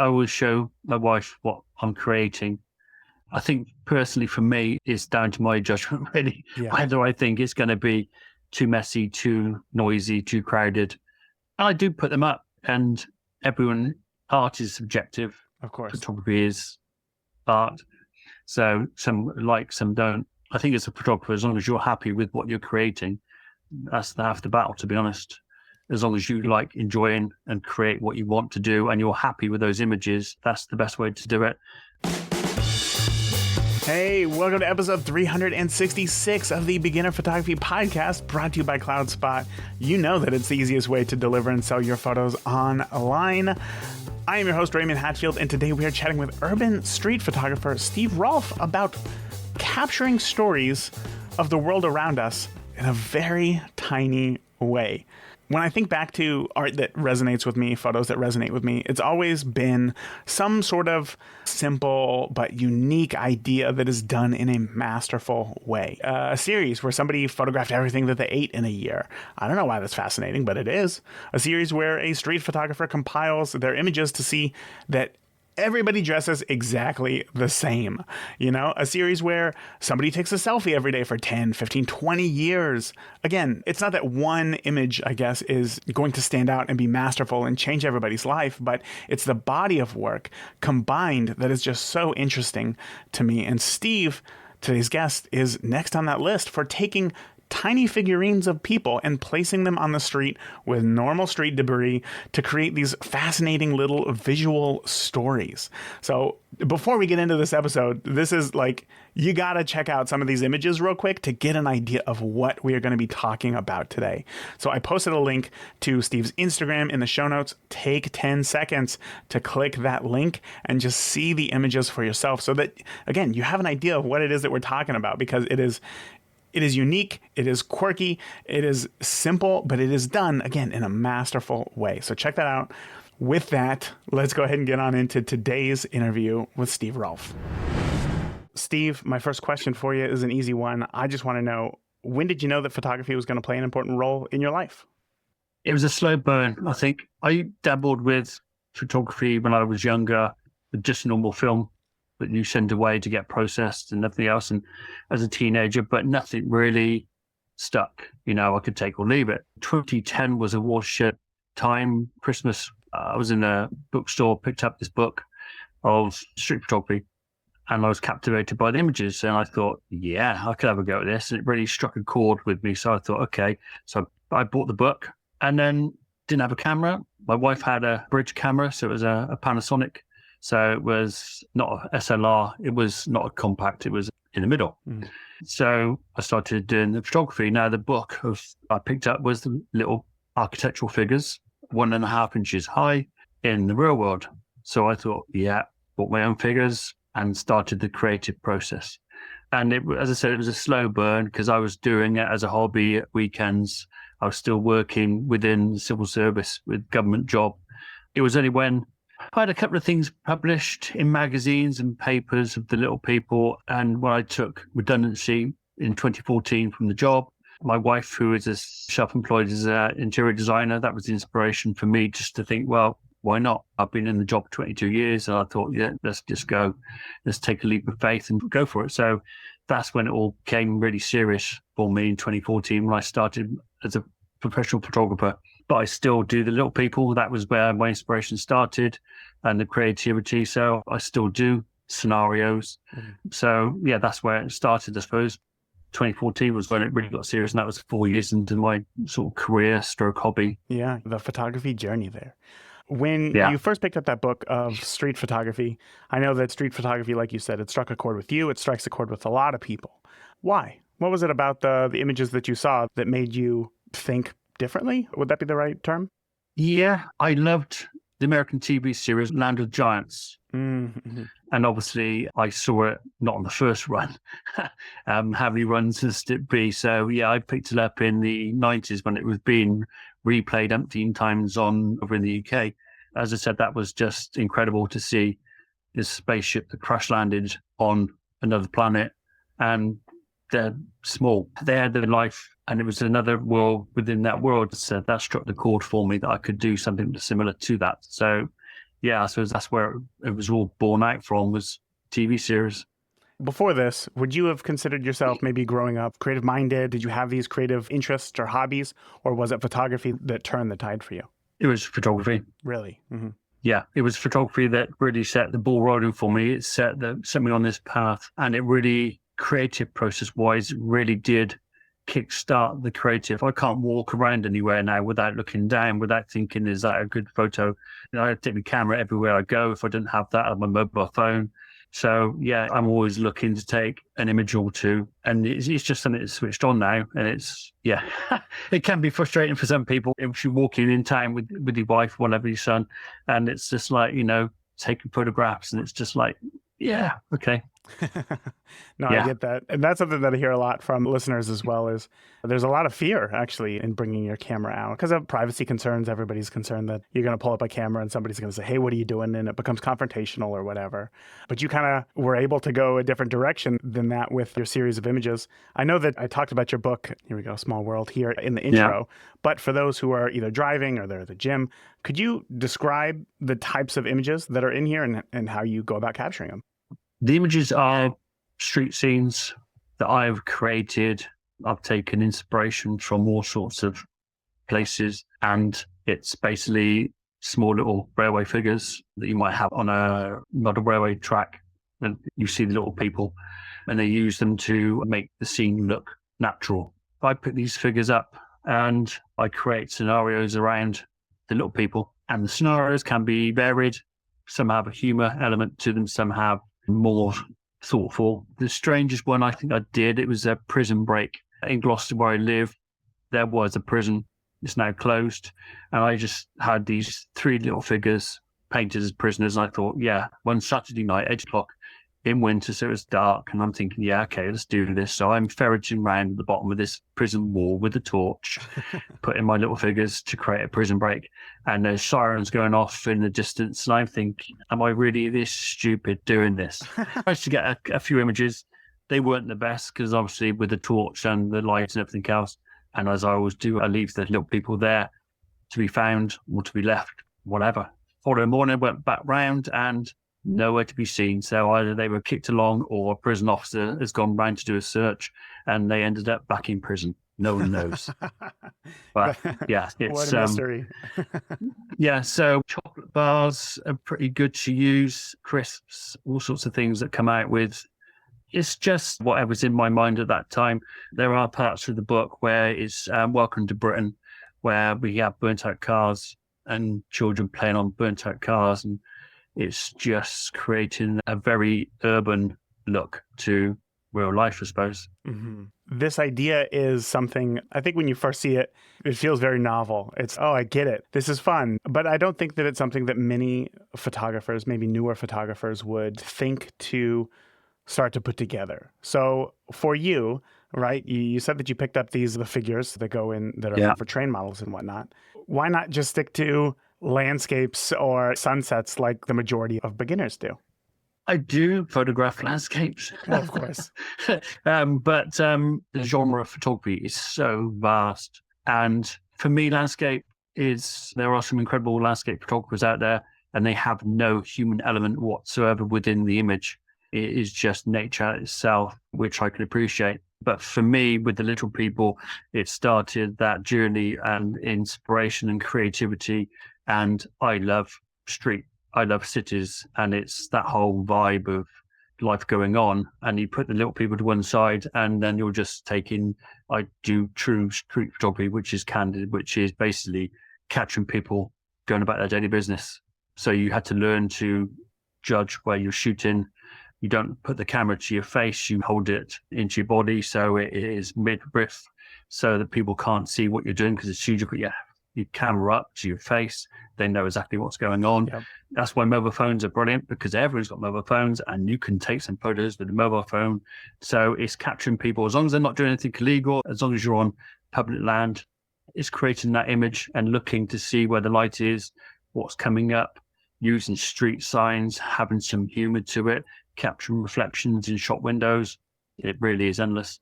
I always show my wife what I'm creating. I think personally for me, it's down to my judgment, really, Yeah, whether I think it's going to be too messy, too noisy, too crowded. And I do put them up, and art is subjective. of course. Photography is art. So some like, some don't. I think as a photographer, as long as you're happy with what you're creating, that's half the battle, to be honest. As long as you like enjoying and create what you want to do and you're happy with those images, that's the best way to do it. Hey, welcome to episode 366 of the Beginner Photography Podcast, brought to you by CloudSpot. You know that it's the easiest way to deliver and sell your photos online. I am your host, Raymond Hatfield, and today we are chatting with urban street photographer Steve Rolfe about capturing stories of the world around us in a very tiny way. When I think back to art that resonates with me, photos that resonate with me, it's always been some sort of simple but unique idea that is done in a masterful way. A series where somebody photographed everything that they ate in a year. I don't know why that's fascinating, but it is. A series where a street photographer compiles their images to see that everybody dresses exactly the same. You know, a series where somebody takes a selfie every day for 10, 15, 20 years. Again, it's not that one image, I guess, is going to stand out and be masterful and change everybody's life, but it's the body of work combined that is just so interesting to me. And Steve, today's guest, is next on that list for taking tiny figurines of people and placing them on the street with normal street debris to create these fascinating little visual stories. So before we get into this episode, this is like, you got to check out some of these images real quick to get an idea of what we are going to be talking about today. So I posted a link to Steve's Instagram in the show notes. Take 10 seconds to click that link and just see the images for yourself so that, again, you have an idea of what it is that we're talking about, because it is unique, it is quirky, it is simple, but it is done, again, in a masterful way. So check that out. With that, let's go ahead and get on into today's interview with Steve Rolfe. Steve, my first question for you is an easy one. I just want to know, when did you know that photography was going to play an important role in your life? It was a slow burn, I think. I dabbled with photography when I was younger, with just normal film that you send away to get processed and nothing else, and as a teenager, but nothing really stuck. You know, I could take or leave it. 2010 was a watershed time. Christmas, I was in a bookstore, picked up this book of street photography, and I was captivated by the images. And I thought, yeah, I could have a go at this. And it really struck a chord with me. So I thought, okay. So I bought the book and then didn't have a camera. My wife had a bridge camera, so it was a Panasonic. So it was not a SLR, it was not a compact, it was in the middle. So I started doing the photography. Now the book I picked up was the little architectural figures, 1.5 inches high in the real world. So I thought, yeah, bought my own figures and started the creative process. And as I said, it was a slow burn because I was doing it as a hobby at weekends. I was still working within the civil service with government job. It was only when I had a couple of things published in magazines and papers of the little people. And when I took redundancy in 2014 from the job, my wife, who is a self-employed as an interior designer, that was the inspiration for me just to think, well, why not? I've been in the job 22 years. And I thought, yeah, let's just go. Let's take a leap of faith and go for it. So that's when it all became really serious for me in 2014 when I started as a professional photographer. But I still do the little people. That was where my inspiration started and the creativity. So I still do scenarios. So yeah, that's where it started, I suppose. 2014 was when it really got serious, and that was 4 years into my sort of career stroke hobby. Yeah, the photography journey there. When you first picked up that book of street photography, I know that street photography, like you said, it struck a chord with you. It strikes a chord with a lot of people. Why? What was it about the images that you saw that made you think differently? Would that be the right term? Yeah, I loved the American TV series Land of Giants. Mm-hmm. And obviously I saw it not on the first run. How many runs has it be? So yeah, I picked it up in the 90s when it was being replayed umpteen times over in the UK. As I said, that was just incredible to see this spaceship that crash landed on another planet, and they're small. They had their life, and it was another world within that world. So that struck the chord for me that I could do something similar to that. So yeah, I suppose that's where it was all born out from, was TV series. Before this, would you have considered yourself maybe growing up creative minded? Did you have these creative interests or hobbies, or was it photography that turned the tide for you? It was photography. Really? Mm-hmm. Yeah, it was photography that really set the ball rolling for me. It set me on this path, and it really, creative process wise, really did kickstart the creative. I can't walk around anywhere now without looking down, without thinking, is that a good photo? I take my camera everywhere I go. If I didn't have that on my mobile phone. So yeah, I'm always looking to take an image or two, and it's just something that's switched on now. And it's, yeah, it can be frustrating for some people if you're walking in town with your wife, whatever, your son, and it's just like, taking photographs, and it's just like, yeah, okay. No, Yeah. I get that. And that's something that I hear a lot from listeners as well, is there's a lot of fear actually in bringing your camera out because of privacy concerns. Everybody's concerned that you're going to pull up a camera and somebody's going to say, hey, what are you doing? And it becomes confrontational or whatever. But you kind of were able to go a different direction than that with your series of images. I know that I talked about your book, here we go, Small World, here in the intro. Yeah. But for those who are either driving or they're at the gym, could you describe the types of images that are in here and how you go about capturing them? The images are street scenes that I've created. I've taken inspiration from all sorts of places, and it's basically small little railway figures that you might have on not a railway track. And you see the little people, and they use them to make the scene look natural. I put these figures up and I create scenarios around the little people, and the scenarios can be varied. Some have a humor element to them, some have more thoughtful. The strangest one I think I did, it was a prison break in Gloucester where I live. There was a prison, it's now closed, and I just had these 3 little figures painted as prisoners, and I thought, yeah, one Saturday night, 8 o'clock in winter, so it was dark, and I'm thinking, yeah, okay, let's do this. So I'm ferreting around the bottom of this prison wall with a torch, putting my little figures to create a prison break, and there's sirens going off in the distance, and I'm thinking, am I really this stupid doing this? I managed to get a few images. They weren't the best because obviously with the torch and the lights and everything else, and as I always do, I leave the little people there to be found or to be left, whatever. Following morning, went back round and nowhere to be seen. So either they were kicked along or a prison officer has gone round to do a search and they ended up back in prison. No one knows. But yeah, it's what a mystery. Yeah, so chocolate bars are pretty good to use, crisps, all sorts of things that come out with. It's just whatever's in my mind at that time. There are parts of the book where it's Welcome to Britain, where we have burnt out cars and children playing on burnt out cars, and it's just creating a very urban look to real life, I suppose. Mm-hmm. This idea is something, I think when you first see it, it feels very novel. It's, oh, I get it. This is fun. But I don't think that it's something that many photographers, maybe newer photographers, would think to start to put together. So for you, right, you said that you picked up the figures that go in that are for train models and whatnot. Why not just stick to landscapes or sunsets like the majority of beginners do? I do photograph landscapes. Well, of course. But the genre of photography is so vast. And for me, there are some incredible landscape photographers out there, and they have no human element whatsoever within the image. It is just nature itself, which I can appreciate. But for me, with the little people, it started that journey and inspiration and creativity. And I love cities, and it's that whole vibe of life going on. And you put the little people to one side, and then you're just I do true street photography, which is candid, which is basically catching people going about their daily business. So you had to learn to judge where you're shooting. You don't put the camera to your face, you hold it into your body. So it is mid-breath so that people can't see what you're doing, because as soon as you put your camera up to your face, they know exactly what's going on. Yep. That's why mobile phones are brilliant, because everyone's got mobile phones and you can take some photos with a mobile phone. So it's capturing people, as long as they're not doing anything illegal, as long as you're on public land, it's creating that image and looking to see where the light is, what's coming up, using street signs, having some humor to it, capturing reflections in shop windows. It really is endless.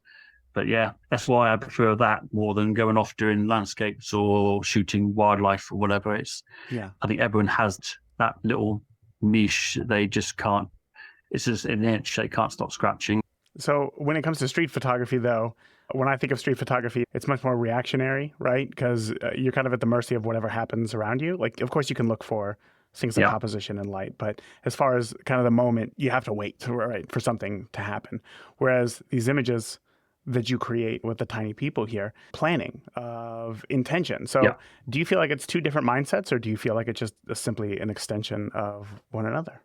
But yeah, that's why I prefer that more than going off doing landscapes or shooting wildlife or whatever. I think everyone has that little niche, they just can't, it's just an inch, they can't stop scratching. So when it comes to street photography, though, when I think of street photography, it's much more reactionary, right? Because you're kind of at the mercy of whatever happens around you. Like, of course, you can look for things like Yeah. composition and light, but as far as kind of the moment, you have to wait for something to happen. Whereas these images that you create with the tiny people here, planning of intention. So Yeah. do you feel like it's two different mindsets, or do you feel like it's just simply an extension of one another?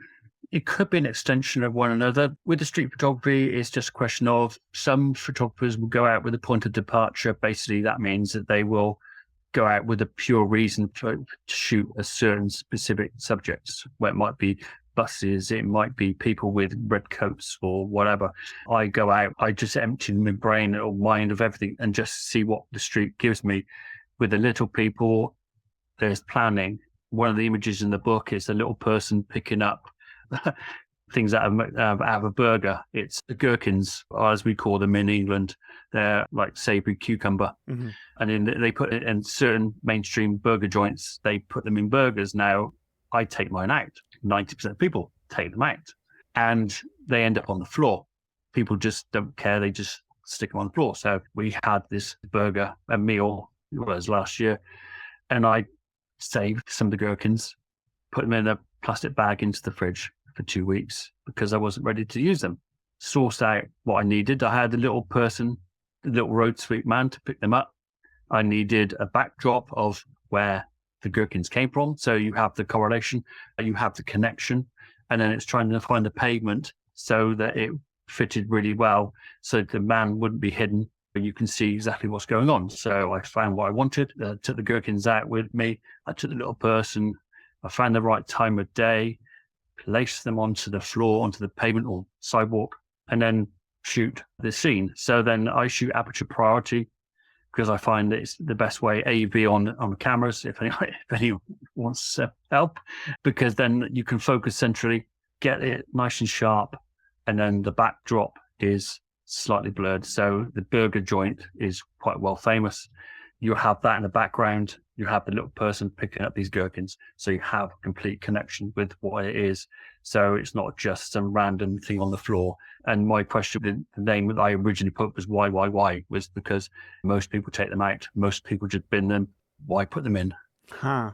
It could be an extension of one another. With the street photography, it's just a question of some photographers will go out with a point of departure. Basically, that means that they will go out with a pure reason to shoot a certain specific subjects, where it might be buses, it might be people with red coats or whatever. I go out, I just empty my brain or mind of everything and just see what the street gives me. With the little people, there's planning. One of the images in the book is a little person picking up things out of a burger. It's the gherkins, or as we call them in England. They're like savory cucumber. Mm-hmm. And then they put it in certain mainstream burger joints. They put them in burgers. Now, I take mine out. 90% of people take them out. And they end up on the floor. People just don't care. They just stick them on the floor. So we had this burger, a meal, it was last year. And I saved some of the gherkins, put them in a plastic bag into the fridge for 2 weeks because I wasn't ready to use them. Sourced out what I needed. I had a little person, a little road sweep man to pick them up. I needed a backdrop of where the gherkins came from. So you have the correlation, you have the connection, and then it's trying to find the pavement so that it fitted really well so the man wouldn't be hidden, but you can see exactly what's going on. So I found what I wanted, took the gherkins out with me. I took the little person, I found the right time of day, placed them onto the floor, onto the pavement or sidewalk, and then shoot the scene. So then I shoot aperture priority because I find that it's the best way, AV on cameras, if anyone wants help, because then you can focus centrally, get it nice and sharp, and then the backdrop is slightly blurred. So the burger joint is quite well famous. You have that in the background. You have the little person picking up these gherkins. So you have a complete connection with what it is. So it's not just some random thing on the floor. And my question, the name that I originally put was why, was because most people take them out. Most people just bin them. Why put them in? Huh.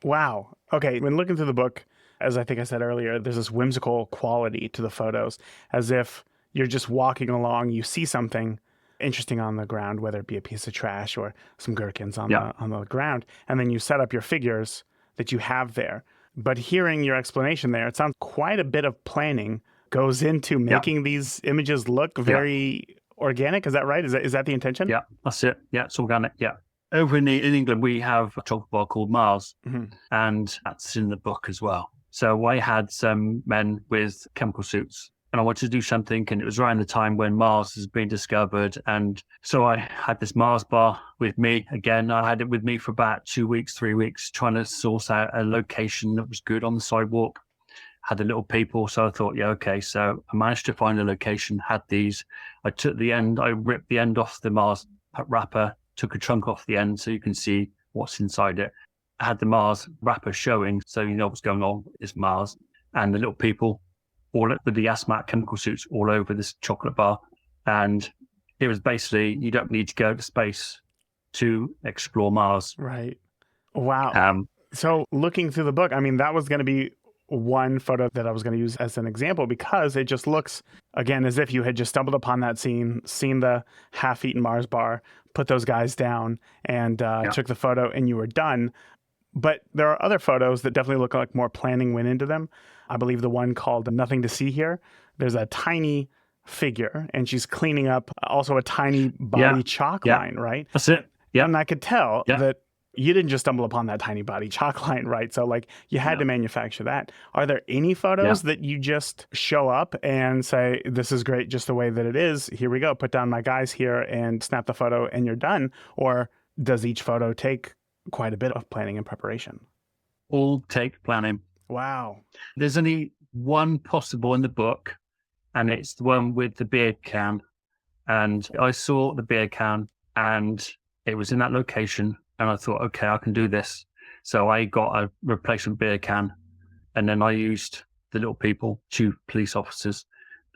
Wow. Okay. When looking through the book, as I think I said earlier, there's this whimsical quality to the photos, as if you're just walking along, you see something interesting on the ground, whether it be a piece of trash or some gherkins on the ground, and then you set up your figures that you have there. But hearing your explanation there, it sounds quite a bit of planning goes into making these images look very organic. Is that right? Is that the intention? Yeah, that's it. Yeah, it's organic. Yeah. Over in England, we have a chocolate bar called Mars, and that's in the book as well. So I had some men with chemical suits, and I wanted to do something, and it was around the time when Mars has been discovered. And so I had this Mars bar with me. Again, I had it with me for about 2 weeks, 3 weeks, trying to source out a location that was good on the sidewalk. Had the little people, so I thought, yeah, okay. So I managed to find a location, had these. I took the end, I ripped the end off the Mars wrapper, took a chunk off the end so you can see what's inside it. I had the Mars wrapper showing, so you know what's going on. It's Mars. And the little people, all with the asthmatic chemical suits all over this chocolate bar. And it was basically, you don't need to go to space to explore Mars. Right. Wow. So looking through the book, I mean, that was going to be one photo that I was going to use as an example, because it just looks, again, as if you had just stumbled upon that scene, seen the half-eaten Mars bar, put those guys down, and took the photo, and you were done. But there are other photos that definitely look like more planning went into them. I believe the one called Nothing to See Here, there's a tiny figure, and she's cleaning up also a tiny body chalk line, right? That's it. Yeah. And I could tell that you didn't just stumble upon that tiny body chalk line, right? So like you had to manufacture that. Are there any photos that you just show up and say, this is great just the way that it is, here we go, put down my guys here and snap the photo and you're done? Or does each photo take quite a bit of planning and preparation? All take planning. Wow. There's only one possible in the book, and it's the one with the beer can. And I saw the beer can and it was in that location. And I thought, okay, I can do this. So I got a replacement beer can And then I used the little people, 2 police officers.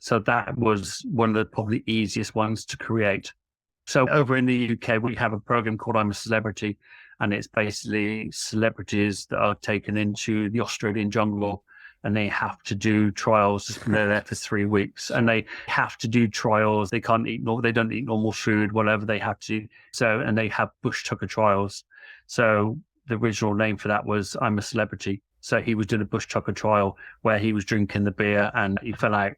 So that was one of the probably easiest ones to create. So over in the UK, we have a program called I'm a Celebrity, and it's basically celebrities that are taken into the Australian jungle and they have to do trials. They're there for 3 weeks and they have to do trials. They can't eat they don't eat normal food, whatever they have to. So, and they have bush tucker trials. So the original name for that was I'm a Celebrity. So he was doing a bush tucker trial where he was drinking the beer and he fell out.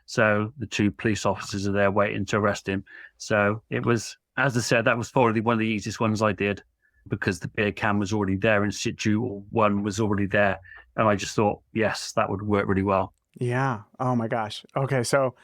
So the 2 police officers are there waiting to arrest him. So it was, as I said, that was probably one of the easiest ones I did because the beer can was already there in situ, or one was already there. And I just thought, yes, that would work really well. Yeah. Oh my gosh. Okay. So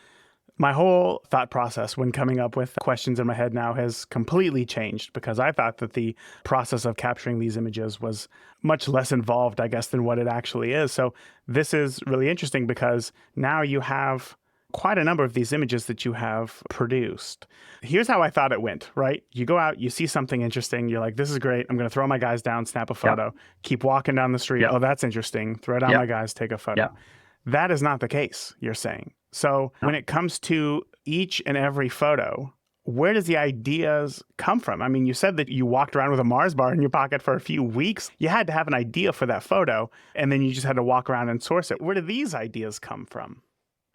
my whole thought process when coming up with questions in my head now has completely changed because I thought that the process of capturing these images was much less involved, I guess, than what it actually is. So this is really interesting because now you have quite a number of these images that you have produced. Here's how I thought it went, right? You go out, you see something interesting. You're like, this is great. I'm going to throw my guys down, snap a photo, keep walking down the street. Oh, that's interesting. Throw down my guys, take a photo. That is not the case, you're saying. So when it comes to each and every photo, where does the ideas come from? I mean, you said that you walked around with a Mars bar in your pocket for a few weeks. You had to have an idea for that photo, and then you just had to walk around and source it. Where do these ideas come from?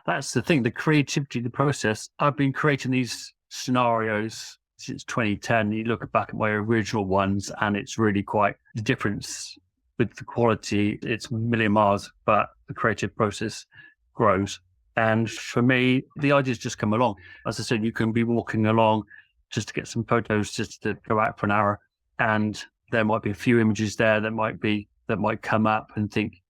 That's the thing, the creativity, the process. I've been creating these scenarios since 2010. You look back at my original ones and it's really quite the difference with the quality. It's a million miles, but the creative process grows. And for me, the ideas just come along. As I said, you can be walking along just to get some photos, just to go out for an hour. And there might be a few images there that might come up and think,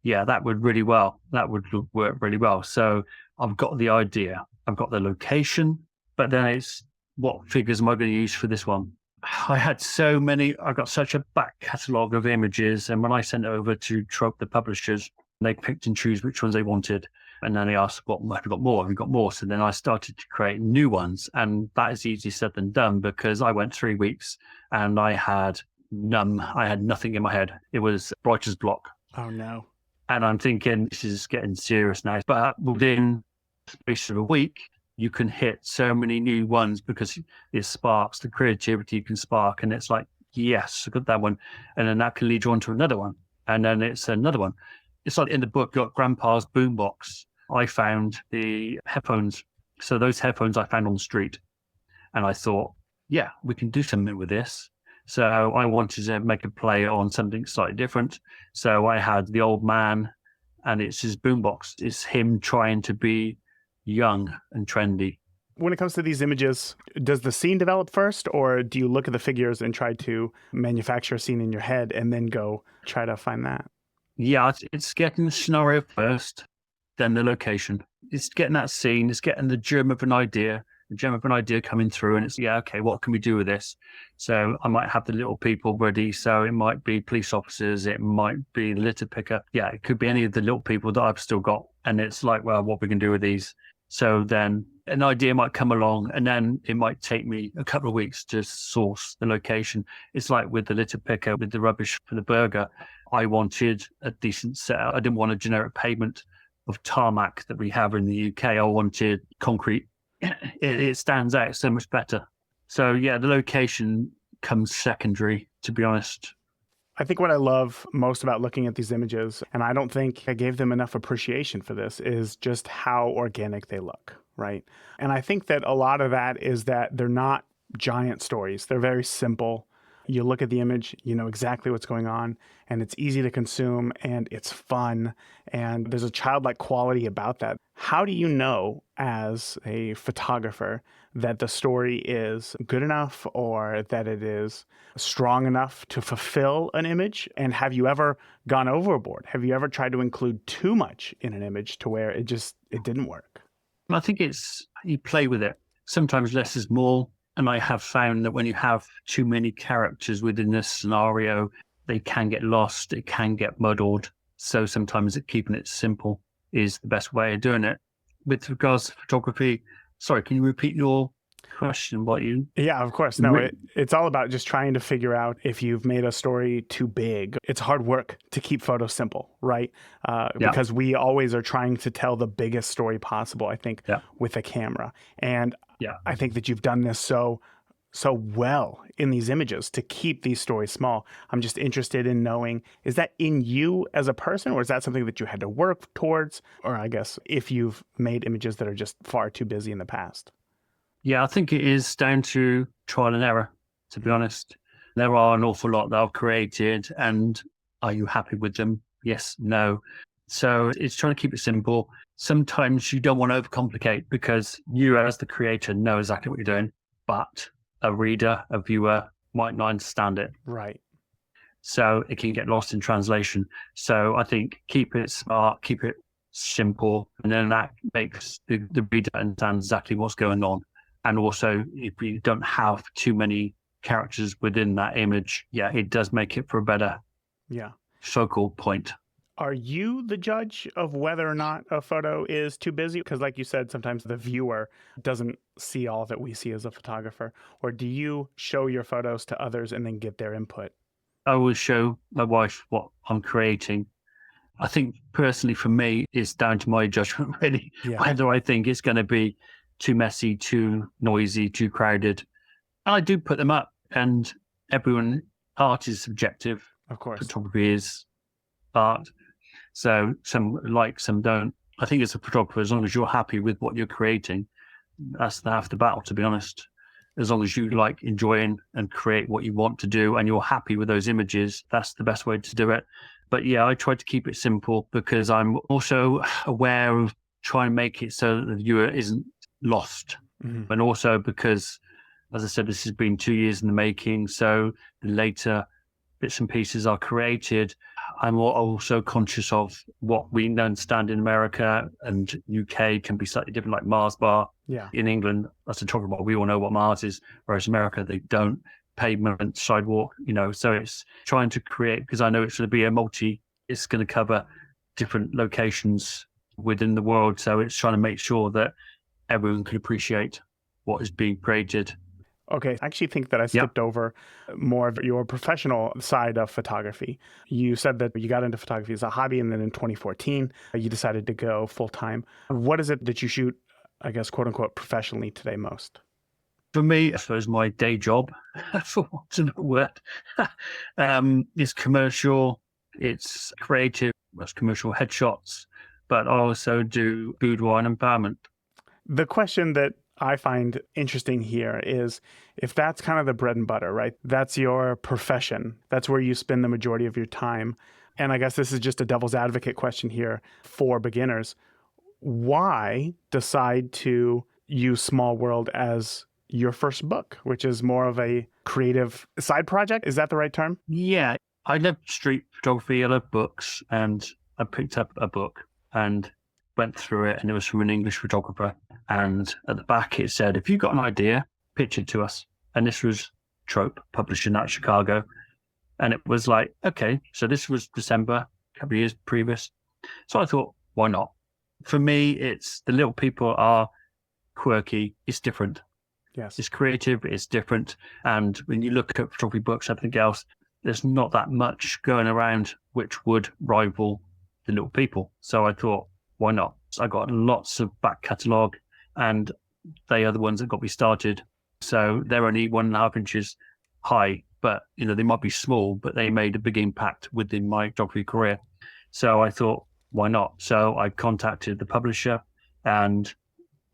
yeah, that would really well. That would work really well. So I've got the idea, I've got the location, but then it's what figures am I going to use for this one? I had so many, I got such a back catalogue of images. And when I sent it over to Trope, the publishers, they picked and choose which ones they wanted. And then they asked, what have you got more? Have you got more? So then I started to create new ones. And that is easier said than done because I went 3 weeks and I had nothing in my head. It was bright as block. Oh, no. And I'm thinking, this is getting serious now. But within the space of a week, you can hit so many new ones because it sparks the creativity you can spark. And it's like, yes, I got that one. And then that can lead you on to another one. And then it's another one. It's like in the book, got Grandpa's boombox. I found the headphones. So those headphones I found on the street. And I thought, yeah, we can do something with this. So I wanted to make a play on something slightly different. So I had the old man and it's his boombox. It's him trying to be young and trendy. When it comes to these images, does the scene develop first or do you look at the figures and try to manufacture a scene in your head and then go try to find that? Yeah, it's getting the scenario first, then the location. It's getting that scene, it's getting the germ of an idea coming through and it's, okay, what can we do with this? So I might have the little people ready. So it might be police officers, it might be the litter picker. Yeah, it could be any of the little people that I've still got. And it's like, well, what we can do with these. So then an idea might come along and then it might take me a couple of weeks to source the location. It's like with the litter picker, with the rubbish for the burger. I wanted a decent setup. I didn't want a generic pavement of tarmac that we have in the UK. I wanted concrete. It stands out so much better. So yeah, the location comes secondary, to be honest. I think what I love most about looking at these images, and I don't think I gave them enough appreciation for this, is just how organic they look, right? And I think that a lot of that is that they're not giant stories. They're very simple. You look at the image, you know exactly what's going on, and it's easy to consume, and it's fun, and there's a childlike quality about that. How do you know, as a photographer, that the story is good enough or that it is strong enough to fulfill an image? And have you ever gone overboard? Have you ever tried to include too much in an image to where it didn't work? I think you play with it. Sometimes less is more. And I have found that when you have too many characters within this scenario, they can get lost, it can get muddled. So sometimes keeping it simple is the best way of doing it. With regards to photography, sorry, can you repeat your question what you Yeah, of course. No, it's all about just trying to figure out if you've made a story too big. It's hard work to keep photos simple, right? Yeah, Because we always are trying to tell the biggest story possible, I think, yeah, with a camera. And yeah. I think that you've done this so well in these images to keep these stories small. I'm just interested in knowing, is that in you as a person, or is that something that you had to work towards? Or I guess if you've made images that are just far too busy in the past. Yeah, I think it is down to trial and error, to be honest. There are an awful lot that I've created, and are you happy with them? Yes, no. So it's trying to keep it simple. Sometimes you don't want to overcomplicate because you, as the creator, know exactly what you're doing, but a reader, a viewer might not understand it. Right. So it can get lost in translation. So I think keep it smart, keep it simple, and then that makes the reader understand exactly what's going on. And also, if you don't have too many characters within that image, yeah, it does make it for a better Yeah. focal point. Are you the judge of whether or not a photo is too busy? Because, like you said, sometimes the viewer doesn't see all that we see as a photographer. Or do you show your photos to others and then get their input? I will show my wife what I'm creating. I think personally for me, it's down to my judgment, really, Yeah, whether I think it's going to be too messy, too noisy, too crowded. And I do put them up, and art is subjective. of course. Photography is art. So some like, some don't. I think as a photographer, as long as you're happy with what you're creating, that's half the battle, to be honest. As long as you like enjoying and create what you want to do and you're happy with those images, that's the best way to do it. But yeah, I try to keep it simple because I'm also aware of trying to make it so that the viewer isn't lost. Mm-hmm. And also because, as I said, this has been 2 years in the making. So the later bits and pieces are created, I'm also conscious of what we understand in America and UK can be slightly different, like Mars bar. Yeah. In England, as a photographer, we all know what Mars is, whereas America, they don't. Pavement, sidewalk, so it's trying to create, because I know it's going to be it's going to cover different locations within the world. So it's trying to make sure that everyone can appreciate what is being created. Okay. I actually think that I skipped over more of your professional side of photography. You said that you got into photography as a hobby, and then in 2014, you decided to go full time. What is it that you shoot, I guess, quote unquote, professionally today most? For me, I suppose my day job, for want of a word, is commercial, it's creative, it's commercial headshots, but I also do boudoir and empowerment. The question that I find interesting here is if that's kind of the bread and butter, right? That's your profession. That's where you spend the majority of your time. And I guess this is just a devil's advocate question here for beginners. Why decide to use Small World as your first book, which is more of a creative side project? Is that the right term? Yeah, I love street photography, I love books, and I picked up a book and went through it, and it was from an English photographer. And at the back it said, if you've got an idea, pitch it to us. And this was Trope, publishing out of Chicago. And it was like, okay, so this was December, a couple of years previous. So I thought, why not? For me, it's the little people are quirky, it's different. Yes. It's creative, it's different. And when you look at photography books, everything else, there's not that much going around which would rival the little people. So I thought, why not? So I got lots of back catalogue, and they are the ones that got me started. So they're only 1.5 inches high, but they might be small, but they made a big impact within my photography career. So I thought, why not? So I contacted the publisher, and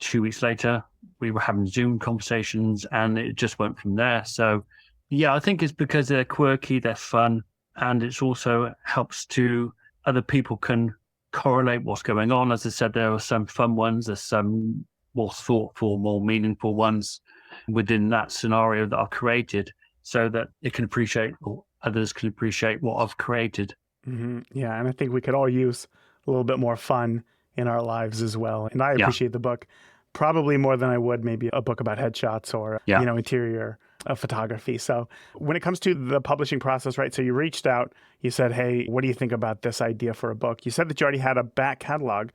2 weeks later, we were having Zoom conversations, and it just went from there. So, yeah, I think it's because they're quirky, they're fun, and it's also helps to other people can correlate what's going on. As I said, there are some fun ones, there's some more thoughtful, more meaningful ones within that scenario that I've created, so that it can appreciate, or others can appreciate what I've created. Mm-hmm. Yeah, and I think we could all use a little bit more fun in our lives as well. And I appreciate the book probably more than I would maybe a book about headshots or, interior photography. So when it comes to the publishing process, right? So you reached out, you said, hey, what do you think about this idea for a book? You said that you already had a back catalog.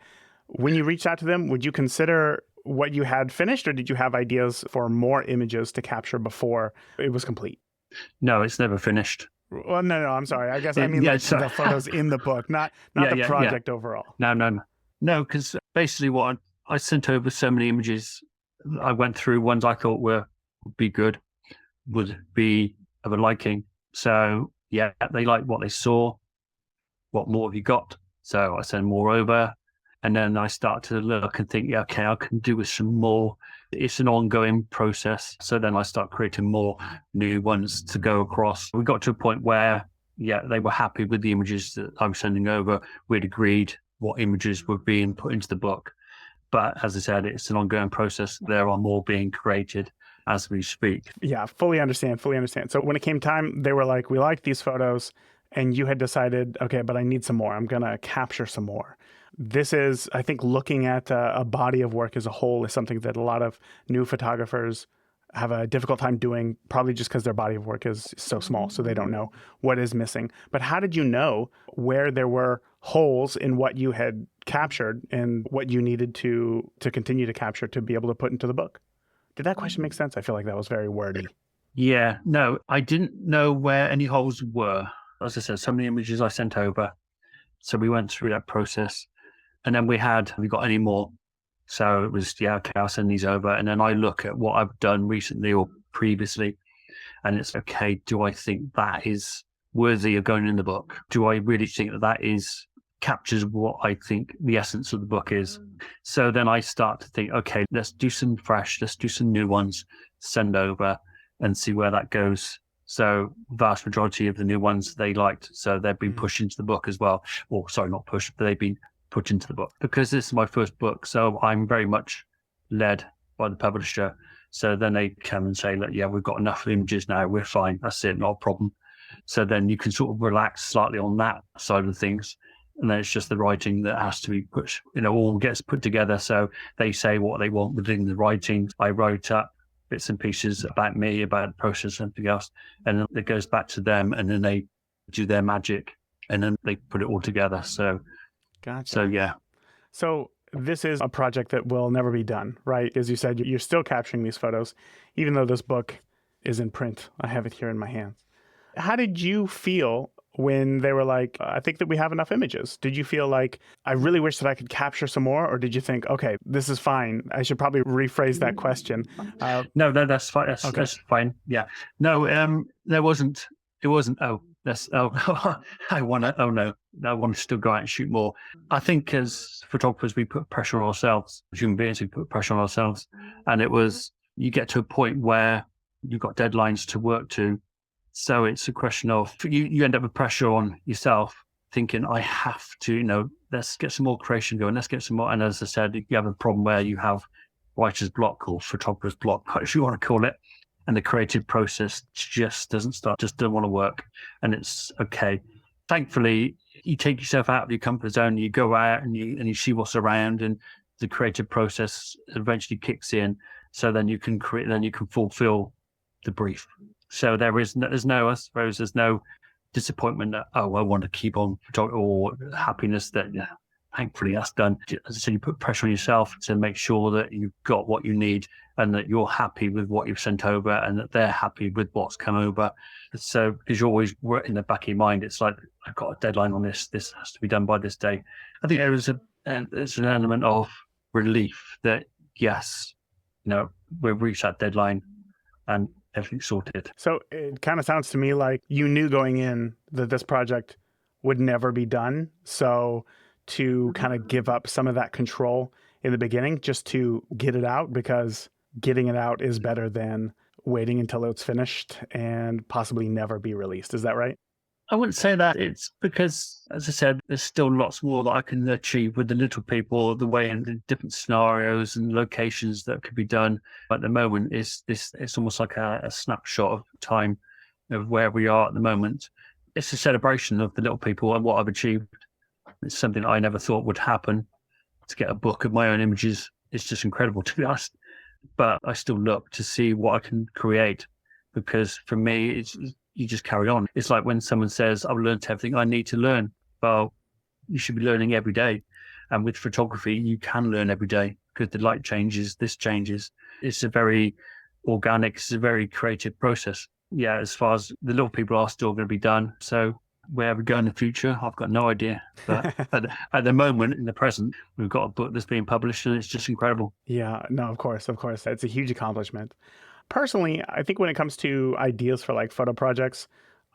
When you reached out to them, would you consider what you had finished, or did you have ideas for more images to capture before it was complete? No, it's never finished. Well, no, I'm sorry. I guess I mean Yeah, like sorry. the photos in the book, not Yeah, the yeah, yeah. project overall. No, because basically I sent over so many images. I went through ones I thought would be good, would be of a liking. So yeah, they liked what they saw. What more have you got? So I send more over. And then I start to look and think, yeah, okay, I can do with some more. It's an ongoing process. So then I start creating more new ones to go across. We got to a point where, yeah, they were happy with the images that I was sending over. We'd agreed what images were being put into the book. But as I said, it's an ongoing process. There are more being created as we speak. Yeah, fully understand. So when it came time, they were like, we like these photos. And you had decided, okay, but I need some more. I'm going to capture some more. This is, I think, looking at a body of work as a whole is something that a lot of new photographers have a difficult time doing, probably just because their body of work is so small, so they don't know what is missing. But how did you know where there were holes in what you had captured and what you needed to continue to capture to be able to put into the book? Did that question make sense? I feel like that was very wordy. Yeah, no, I didn't know where any holes were. As I said, so many images I sent over. So we went through that process. And then we got any more? So it was, yeah, okay, I'll send these over. And then I look at what I've done recently or previously. And it's, okay, do I think that is worthy of going in the book? Do I really think that captures what I think the essence of the book is? So then I start to think, okay, let's do some fresh, let's do some new ones, send over and see where that goes. So vast majority of the new ones they liked. So they've been pushed into the book as well. Or sorry, not pushed, but they've been put into the book. Because this is my first book, so I'm very much led by the publisher. So then they come and say, look, yeah, we've got enough images now, we're fine, that's it, not a problem. So then you can sort of relax slightly on that side of things. And then it's just the writing that has to be put, all gets put together. So they say what they want within the writing. I wrote up bits and pieces about me, about the process, and something else. And then it goes back to them, and then they do their magic, and then they put it all together. So, Gotcha. So yeah. So this is a project that will never be done, right? As you said, you're still capturing these photos, even though this book is in print. I have it here in my hands. How did you feel when they were like, I think that we have enough images? Did you feel like, I really wish that I could capture some more? Or did you think, okay, this is fine? I should probably rephrase that question. No, that's fine. That's fine. Yeah. No, there wasn't, it wasn't, I want to still go out and shoot more. I think as photographers, we put pressure on ourselves. As human beings, we put pressure on ourselves. And it was, you get to a point where you've got deadlines to work to. So it's a question of, you end up with pressure on yourself, thinking, I have to, let's get some more creation going. Let's get some more. And as I said, you have a problem where you have writer's block or photographer's block, if you want to call it. And the creative process just doesn't start, just don't want to work. And it's okay. Thankfully, you take yourself out of your comfort zone, you go out and you see what's around, and the creative process eventually kicks in. So then you can create, then you can fulfill the brief. So there's no, I suppose, there's no disappointment that, I want to keep on, or happiness that, thankfully that's done. As I said, you put pressure on yourself to make sure that you've got what you need and that you're happy with what you've sent over and that they're happy with what's come over. So, because you always work in the back of your mind, it's like, I've got a deadline on this has to be done by this day. I think there's an element of relief that, yes, we've reached that deadline and everything's sorted. So it kind of sounds to me like you knew going in that this project would never be done. So to kind of give up some of that control in the beginning just to get it out, because getting it out is better than waiting until it's finished and possibly never be released. Is that right? I wouldn't say that. It's because, as I said, there's still lots more that I can achieve with the little people, the way and the different scenarios and locations that could be done. At the moment, it's almost like a snapshot of time of where we are at the moment. It's a celebration of the little people and what I've achieved. It's something I never thought would happen. To get a book of my own images, it's just incredible, to be honest. But I still look to see what I can create, because for me, you just carry on. It's like when someone says, I've learned everything I need to learn. Well, you should be learning every day. And with photography, you can learn every day because the light changes, this changes. It's a very organic, it's a very creative process. Yeah, as far as the little people are still going to be done. So where we go in the future, I've got no idea. But at the moment, in the present, we've got a book that's being published and it's just incredible. Yeah, no, of course. It's a huge accomplishment. Personally, I think when it comes to ideas for like photo projects,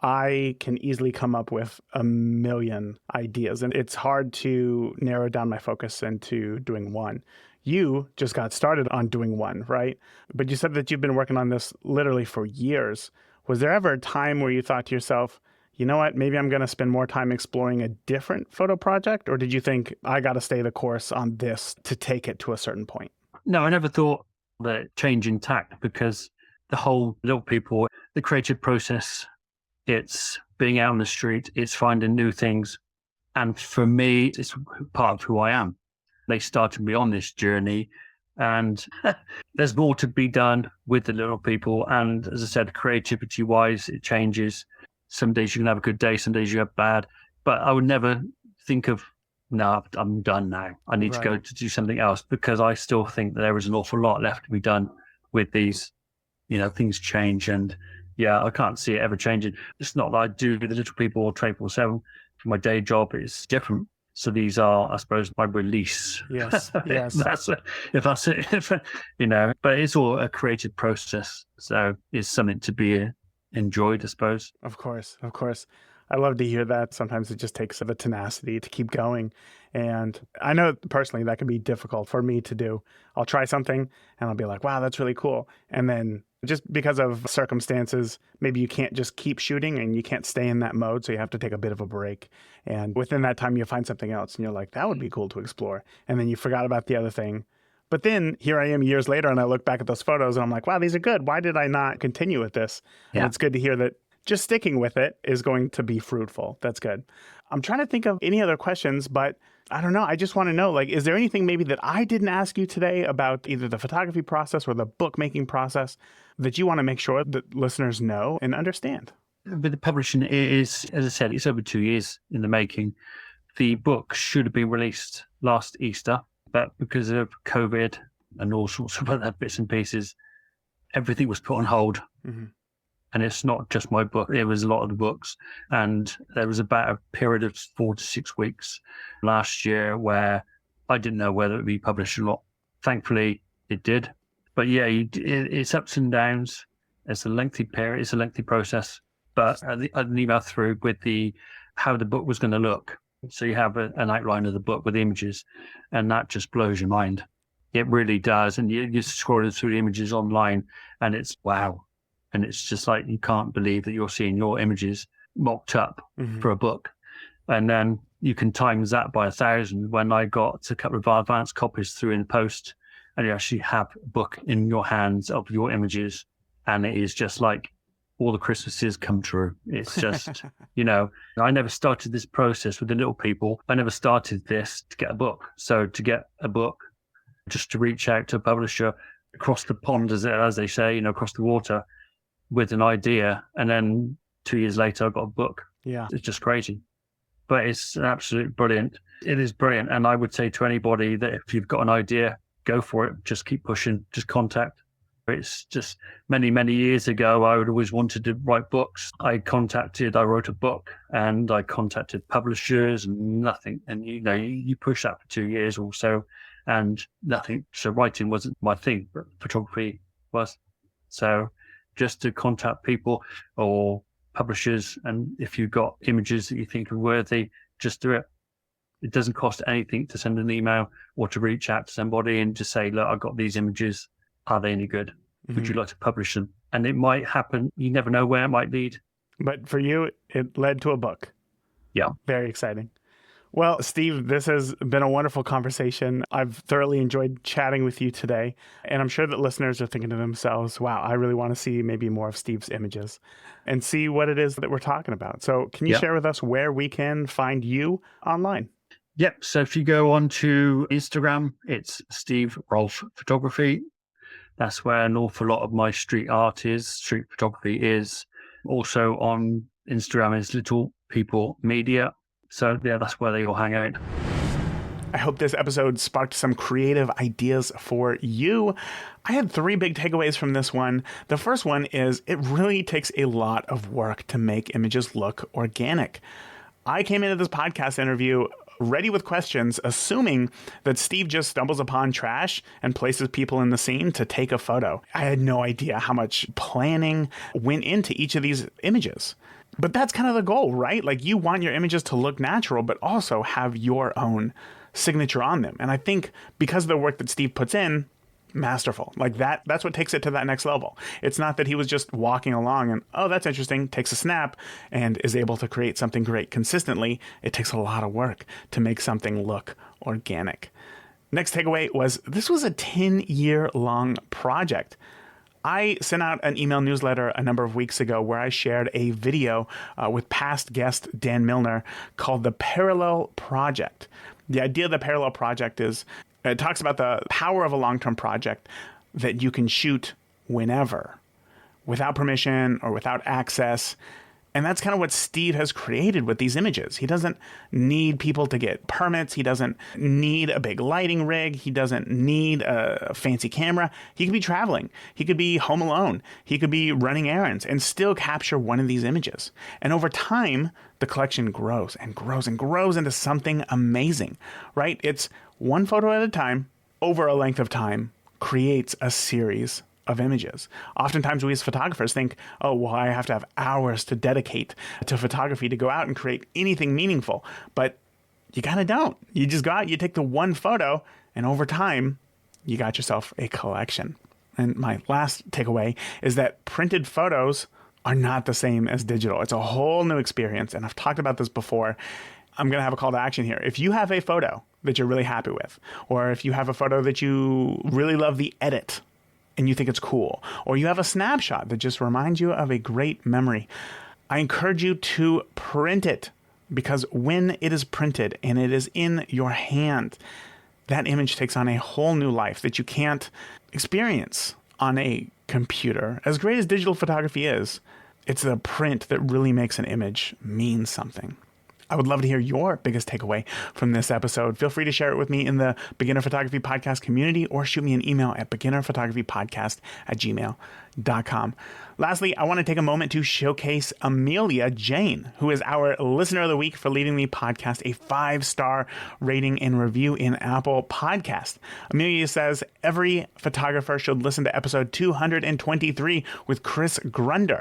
I can easily come up with a million ideas, and it's hard to narrow down my focus into doing one. You just got started on doing one, right? But you said that you've been working on this literally for years. Was there ever a time where you thought to yourself, you know what, maybe I'm going to spend more time exploring a different photo project? Or did you think, I got to stay the course on this to take it to a certain point? No, I never thought that change in tact, because the whole little people, the creative process, it's being out on the street, it's finding new things. And for me, it's part of who I am. They started me on this journey, and there's more to be done with the little people. And as I said, creativity wise, it changes. Some days you can have a good day, some days you have bad. But I would never think of, no, I'm done now. I need to go to do something else, because I still think that there is an awful lot left to be done with these. Things change, and yeah, I can't see it ever changing. It's not that I do the little people or 24/7. My day job is different. So these are, I suppose, my release. Yes. if that's it, but it's all a creative process. So it's something to be enjoyed, I suppose. Of course. I love to hear that. Sometimes it just takes the tenacity to keep going. And I know personally that can be difficult for me to do. I'll try something and I'll be like, wow, that's really cool. And then just because of circumstances, maybe you can't just keep shooting and you can't stay in that mode. So you have to take a bit of a break. And within that time, you find something else and you're like, that would be cool to explore. And then you forgot about the other thing. But then here I am years later and I look back at those photos and I'm like, wow, these are good. Why did I not continue with this? Yeah. And it's good to hear that just sticking with it is going to be fruitful. That's good. I'm trying to think of any other questions, but I don't know. I just want to know, is there anything maybe that I didn't ask you today about either the photography process or the bookmaking process that you want to make sure that listeners know and understand? But the publishing is, as I said, it's over 2 years in the making. The book should have been released last Easter, but because of COVID and all sorts of other bits and pieces, everything was put on hold. Mm-hmm. And it's not just my book. It was a lot of the books. And there was about a period of 4 to 6 weeks last year where I didn't know whether it would be published or not. Thankfully, it did. But yeah, it's ups and downs. It's a lengthy period. It's a lengthy process. But I had an email through with how the book was going to look. So you have an outline of the book with images, and that just blows your mind. It really does. And you're scrolling through the images online, and it's wow. And it's just like, you can't believe that you're seeing your images mocked up for a book. And then you can times that by 1,000 when I got a couple of advanced copies through in the post, and you actually have a book in your hands of your images. And it is just like all the Christmases come true. It's just, I never started this process with the little people. I never started this to get a book. So to get a book, just to reach out to a publisher across the pond, as they say, across the water, with an idea, and then 2 years later I got a book. Yeah, it's just crazy, but it's absolutely brilliant. It is brilliant, and I would say to anybody that if you've got an idea, go for it. Just keep pushing. Just contact. It's just many years ago, I would always wanted to write books. I wrote a book, and I contacted publishers, and nothing. And you push that for 2 years or so, and nothing. So writing wasn't my thing, but photography was. So just to contact people or publishers, and if you've got images that you think are worthy, just do it. It doesn't cost anything to send an email or to reach out to somebody and just say, look, I've got these images. Are they any good? Would you like to publish them? And it might happen. You never know where it might lead. But for you, it led to a book. Yeah. Very exciting. Well, Steve, this has been a wonderful conversation. I've thoroughly enjoyed chatting with you today. And I'm sure that listeners are thinking to themselves, wow, I really want to see maybe more of Steve's images and see what it is that we're talking about. So can you share with us where we can find you online? Yep. So if you go on to Instagram, it's Steve Rolfe Photography. That's where an awful lot of my street art is, street photography is. Also on Instagram is Little People Media. So yeah, that's where they all hang out. I hope this episode sparked some creative ideas for you. I had 3 big takeaways from this one. The first one is it really takes a lot of work to make images look organic. I came into this podcast interview ready with questions, assuming that Steve just stumbles upon trash and places people in the scene to take a photo. I had no idea how much planning went into each of these images. But that's kind of the goal, right? Like, you want your images to look natural, but also have your own signature on them. And I think because of the work that Steve puts in, masterful. Like that's what takes it to that next level. It's not that he was just walking along and, oh, that's interesting, takes a snap and is able to create something great consistently. It takes a lot of work to make something look organic. Next takeaway was this was a 10-year-long project. I sent out an email newsletter a number of weeks ago where I shared a video with past guest Dan Milner called The Parallel Project. The idea of the Parallel Project is it talks about the power of a long-term project that you can shoot whenever, without permission or without access. And that's kind of what Steve has created with these images. He doesn't need people to get permits. He doesn't need a big lighting rig. He doesn't need a fancy camera. He could be traveling. He could be home alone. He could be running errands and still capture one of these images. And over time, the collection grows and grows and grows into something amazing, right? It's one photo at a time, over a length of time, creates a series of images. Oftentimes we as photographers think, oh, well, I have to have hours to dedicate to photography to go out and create anything meaningful. But you kind of don't. You just go out, you take the one photo, and over time, you got yourself a collection. And my last takeaway is that printed photos are not the same as digital. It's a whole new experience. And I've talked about this before. I'm going to have a call to action here. If you have a photo that you're really happy with, or if you have a photo that you really love the edit and you think it's cool, or you have a snapshot that just reminds you of a great memory, I encourage you to print it, because when it is printed and it is in your hand, that image takes on a whole new life that you can't experience on a computer. As great as digital photography is, it's the print that really makes an image mean something. I would love to hear your biggest takeaway from this episode. Feel free to share it with me in the Beginner Photography Podcast community or shoot me an email at beginnerphotographypodcast@gmail.com. Lastly, I want to take a moment to showcase Amelia Jane, who is our listener of the week for leaving the podcast a 5-star rating and review in Apple Podcast. Amelia says, every photographer should listen to episode 223 with Chris Grunder.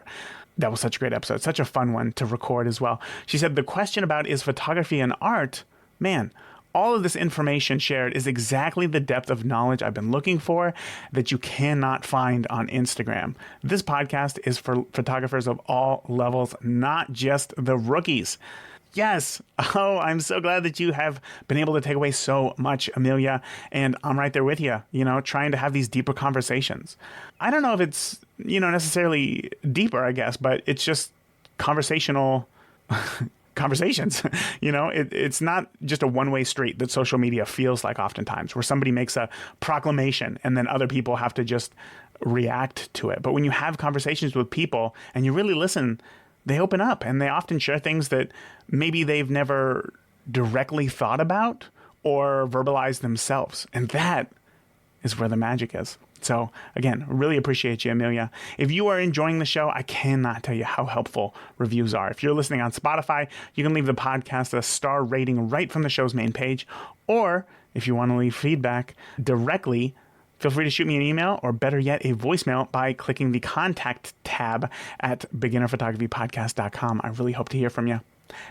That was such a great episode. Such a fun one to record as well. She said, the question about is photography an art? Man, all of this information shared is exactly the depth of knowledge I've been looking for that you cannot find on Instagram. This podcast is for photographers of all levels, not just the rookies. Yes. Oh, I'm so glad that you have been able to take away so much, Amelia. And I'm right there with you, trying to have these deeper conversations. I don't know if it's, necessarily deeper, I guess, but it's just conversational conversations. It's not just a one-way street that social media feels like oftentimes, where somebody makes a proclamation and then other people have to just react to it. But when you have conversations with people and you really listen, they open up and they often share things that maybe they've never directly thought about or verbalized themselves. And that is where the magic is. So again, really appreciate you, Amelia. If you are enjoying the show, I cannot tell you how helpful reviews are. If you're listening on Spotify, you can leave the podcast a star rating right from the show's main page. Or if you want to leave feedback directly, feel free to shoot me an email, or better yet, a voicemail by clicking the contact tab at beginnerphotographypodcast.com. I really hope to hear from you.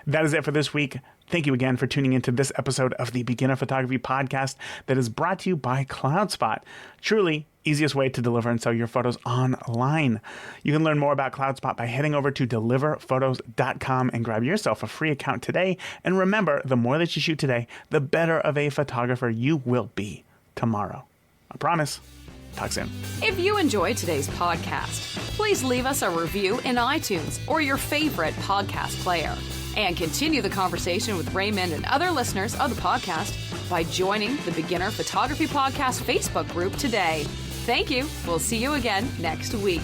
That is it for this week. Thank you again for tuning into this episode of the Beginner Photography Podcast that is brought to you by CloudSpot. Truly, easiest way to deliver and sell your photos online. You can learn more about CloudSpot by heading over to deliverphotos.com and grab yourself a free account today. And remember, the more that you shoot today, the better of a photographer you will be tomorrow. I promise. Talk soon. If you enjoyed today's podcast, please leave us a review in iTunes or your favorite podcast player. And continue the conversation with Raymond and other listeners of the podcast by joining the Beginner Photography Podcast Facebook group today. Thank you. We'll see you again next week.